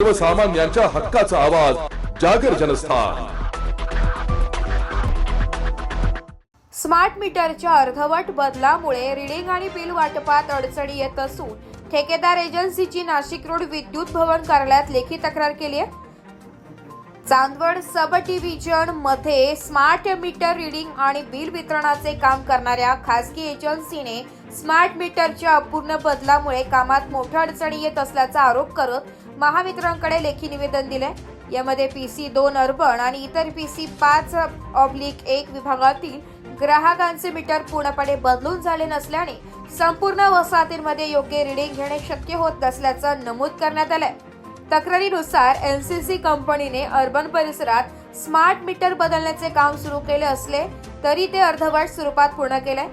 सर्वसामान्यांच्या हक्काचा आवाज जागर जनस्थान। स्मार्ट मीटरच्या अर्धवट बदलामुळे रीडिंग आणि बिल वाटपात अडचणी येत असून ठेकेदार एजन्सीची नाशिक रोड विद्युत भवन कार्यालयात लेखी तक्रार केली आहे। चांदवड सब डिव्हिजन मध्ये स्मार्ट मीटर रीडिंग आणि बिल वितरणाचे काम करणाऱ्या खासगी एजन्सीने स्मार्ट मीटरच्या अपूर्ण बदलामुळे कामात मोठ्या अडचणी येत असल्याचा आरोप करत महावितरणकडे लेखी निवेदन दिले। यामध्ये PC 2 अर्बन आणि इतर PC 5/1 विभागातील ग्राहकांचे मीटर पूर्णपणे बदलून झाले नसल्याने संपूर्ण वसाहतींमध्ये योग्य रीडिंग घेणे शक्य होत नसल्याचं नमूद करण्यात आलंय। तक्रारीनुसार NCC कंपनीने अर्बन परिसरात स्मार्ट मीटर बदलण्याचे काम सुरू केले असले तरी ते अर्धवट स्वरूपात पूर्ण केले।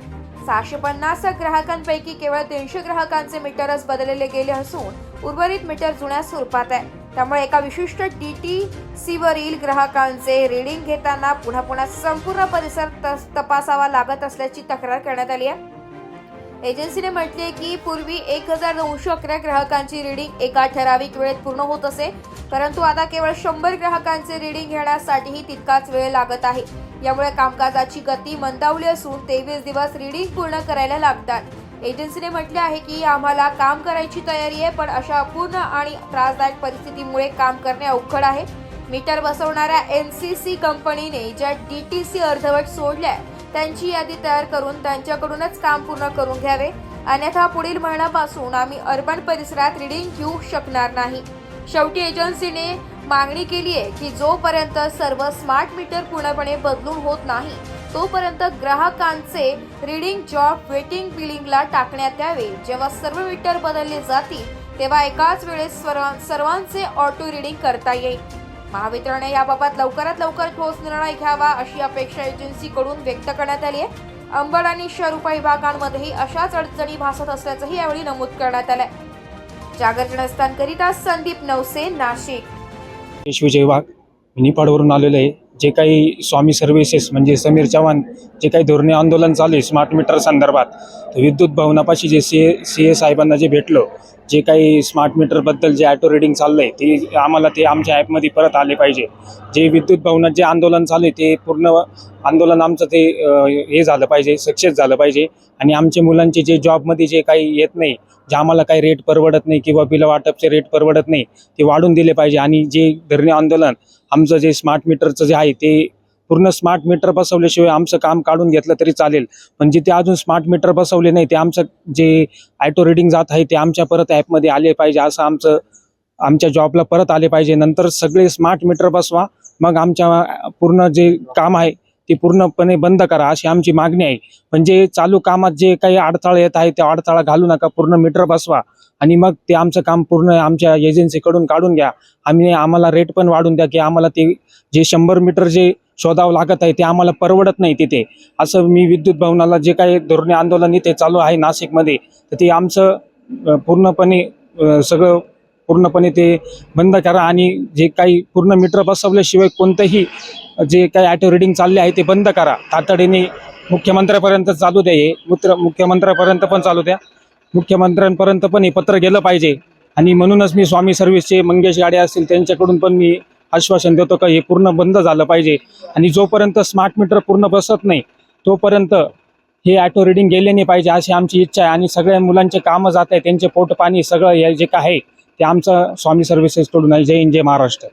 650 ग्राहकांपैकी केवळ 300 ग्राहकांचे मीटरच बदलले गेले असून उर्वरित मीटर जुन्या स्वरूपात आहे। त्यामुळे एका विशिष्ट DTC वरील ग्राहकांचे रीडिंग घेताना पुन्हा संपूर्ण परिसर तपासावा लागत असल्याची तक्रार करण्यात आली आहे। एजन्सीने म्हटले की पूर्वी 1911 ग्राहकांची रीडिंग एका ठराविक वेळेत पूर्ण होत असे, परंतु आता केवळ 100 ग्राहकांचे रीडिंग घेण्यासाठीही तितकाच वेळ लागत आहे। यामुळे कामकाजाची गती मंदावली असून 23 दिवस रीडिंग पूर्ण करायला लागतात। एजन्सीने म्हटले आहे की आम्हाला काम करायची तयारी आहे, पण अशा अपूर्ण आणि त्रासदायक परिस्थितीमुळे काम करणे अवघड आहे। मीटर बसवणाऱ्या NCC कंपनीने ज्या DTC अर्धवट सोडल्या त्यांची यादी तयार करून त्यांच्याकडूनच काम पूर्ण करून घ्यावे, अन्यथा पुढील महिन्यापासून आम्ही अर्बन परिसरात रीडिंग घेऊ शकणार नाही। शेवटी एजन्सीने मागणी केली आहे की जोपर्यंत सर्व स्मार्ट मीटर पूर्णपणे बदलून होत नाही तोपर्यंत ग्राहकांचे रीडिंग जॉब वेटिंग बिलिंगला टाकण्यात यावे। जेव्हा सर्व मीटर बदलले जातील तेव्हा एकाच वेळेस सर्वांचे ऑटो रीडिंग करता येईल। महावितरणाने याबाबत लवकरात लवकर ठोस निर्णय घ्यावा अशी अपेक्षा एजन्सीकडून व्यक्त करण्यात आली आहे। अंबड आणि शहर विभागांमध्येही अशाच अडचणी भासत असल्याचंही यावेळी नमूद करण्यात आलंय। जागर जनस्थानकरिता संदीप नवसे, नाशिक। विजय वाघ निपाडवरून आलेले आहे। जे काही स्वामी सर्व्हिसेस म्हणजे समीर चव्हाण जे काही धोरणे आंदोलन चालू आहे स्मार्ट मीटर संदर्भात विद्युत भवनापाशी जे CA साहेबांना जे भेटलो, जे काही स्मार्ट मीटरबद्दल जे ऑटो रीडिंग चाललं आहे ते आम्हाला ते आमच्या ॲपमध्ये परत आले पाहिजे। जे विद्युत भवनात जे आंदोलन चालू आहे ते पूर्ण आंदोलन आमचं ते हे झालं पाहिजे, सक्सेस झालं पाहिजे आणि आमच्या मुलांचे जे जॉबमध्ये जे काही येत नाही, जे आम्हाला काही रेट परवडत नाही किंवा बिल वाटपचे रेट परवडत नाही ते वाढून दिले पाहिजे। आणि जे धरणे आंदोलन आमचं जे स्मार्ट मीटरचं जे आहे ते पूर्ण स्मार्ट मीटर बसवल्याशिवाय आमचं काम काढून घेतलं तरी चालेल, पण जे ते अजून स्मार्ट मीटर बसवले नाही ते आमचं जे ऑटो रीडिंग जात आहे ते आमच्या परत ॲपमध्ये आले पाहिजे, असं आमच्या जॉबला परत आले पाहिजे। नंतर सगळे स्मार्ट मीटर बसवा, मग आमच्या पूर्ण जे काम आहे ते पूर्णपणे बंद करा अशी आमची मागणी आहे। म्हणजे चालू कामात जे काही अडथळा येत आहे ते अडथळा घालू नका, पूर्ण मीटर बसवा आणि मग ते आमचं काम पूर्ण आमच्या एजन्सीकडून काढून घ्या। आम्हाला रेट पण वाढून द्या की आम्हाला ते जे 100 मीटर जे शोधावं लागत आहे ते आम्हाला परवडत नाही तिथे, असं मी विद्युत भवनाला जे काही धोरणे आंदोलन इथे चालू आहे नाशिकमध्ये तर ते आमचं पूर्णपणे ते बंद करा आणि जे काही पूर्ण मीटर बसवल्याशिवाय कोणतंही जे काही ऑटो रीडिंग चालले आहे ते बंद करा तातडीने। मुख्यमंत्र्यापर्यंत चालू द्या, हे मुख्यमंत्र्यापर्यंत पण चालू द्या, मुख्यमंत्र्यांपर्यंत पण हे पत्र गेलं पाहिजे। आणि म्हणूनच मी स्वामी सर्व्हिसचे मंगेश गाडे असतील त्यांच्याकडून पण मी आश्वासन देतो का हे पूर्ण बंद झालं पाहिजे आणि जोपर्यंत स्मार्ट मीटर पूर्ण बसत नाही तोपर्यंत हे ऑटो रीडिंग गेले नाही पाहिजे अशी आमची इच्छा आहे। आणि सगळ्या मुलांचे कामं जात आहे, त्यांचे पोट पाणी सगळं हे जे काय आहे ते आमचं स्वामी सर्व्हिसेसकडून आहे। जय हिंद, जय महाराष्ट्र।